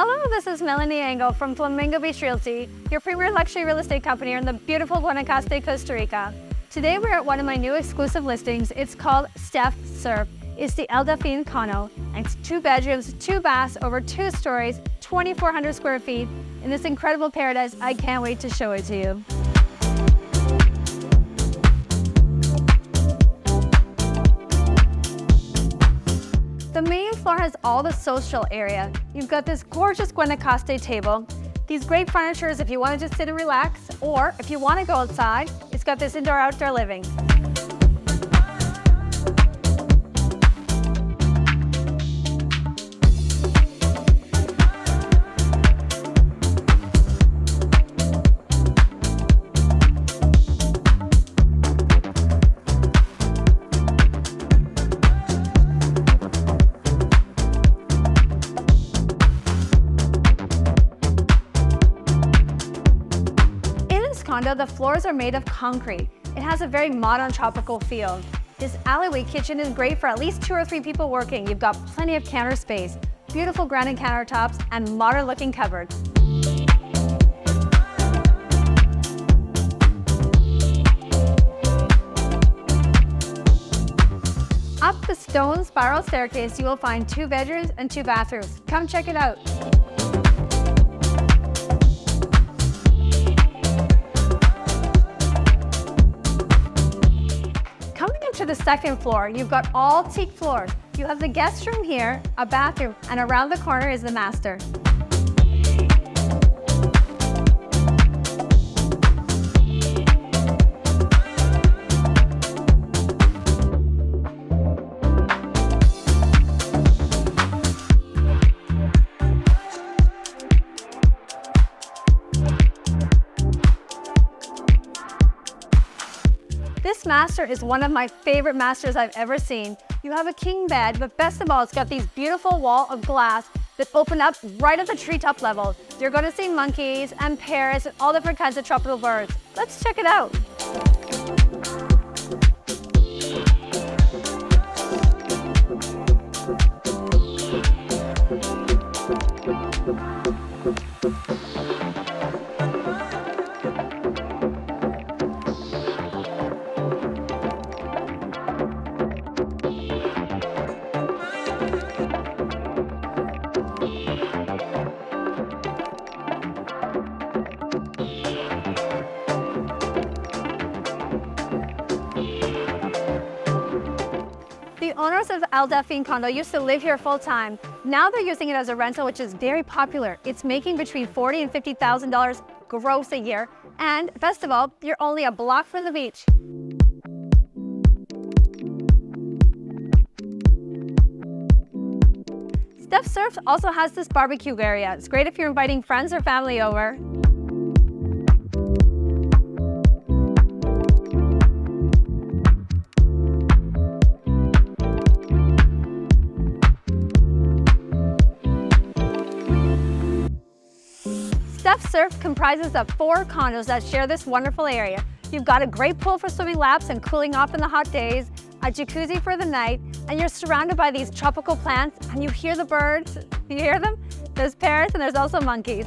Hello, this is Melanie Engel from Flamingo Beach Realty, your premier luxury real estate company in the beautiful Guanacaste, Costa Rica. Today we're at one of my new exclusive listings. It's called Stef Surf. It's the El Delfin Condo, and it's 2 bedrooms, 2 baths, over 2 stories, 2,400 square feet in this incredible paradise. I can't wait to show it to you. The main floor has all the social area. You've got this gorgeous Guanacaste table, these great furnitures if you want to just sit and relax, or if you want to go outside, it's got this indoor-outdoor living. Condo, the floors are made of concrete. It has a very modern tropical feel. This alleyway kitchen is great for at least 2 or 3 people working. You've got plenty of counter space, beautiful granite countertops, and modern looking cupboards. Up the stone spiral staircase, you will find 2 bedrooms and 2 bathrooms. Come check it out. To the second floor, you've got all teak floors. You have the guest room here, a bathroom, and around the corner is the master. This master is one of my favorite masters I've ever seen. You have a king bed, but best of all, it's got these beautiful wall of glass that open up right at the treetop level. You're going to see monkeys and parrots and all different kinds of tropical birds. Let's check it out. The owners of El Delfin Condo used to live here full time. Now they're using it as a rental, which is very popular. It's making between $40,000 and $50,000 gross a year. And best of all, you're only a block from the beach. Stef Surf also has this barbecue area. It's great if you're inviting friends or family over. Stef Surf comprises of 4 condos that share this wonderful area. You've got a great pool for swimming laps and cooling off in the hot days, a jacuzzi for the night, and you're surrounded by these tropical plants, and you hear the birds. You hear them? There's parrots and there's also monkeys.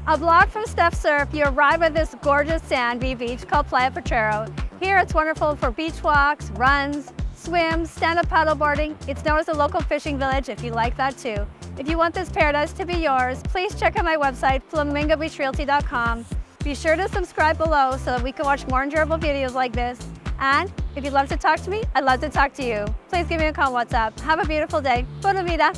A block from Stef Surf, you arrive at this gorgeous sandy beach called Potrero. Here it's wonderful for beach walks, runs, swims, stand-up paddleboarding. It's known as a local fishing village if you like that too. If you want this paradise to be yours, please check out my website, flamingobeachrealty.com. Be sure to subscribe below so that we can watch more enjoyable videos like this. And if you'd love to talk to me, I'd love to talk to you. Please give me a call on WhatsApp. Have a beautiful day. Pura vida.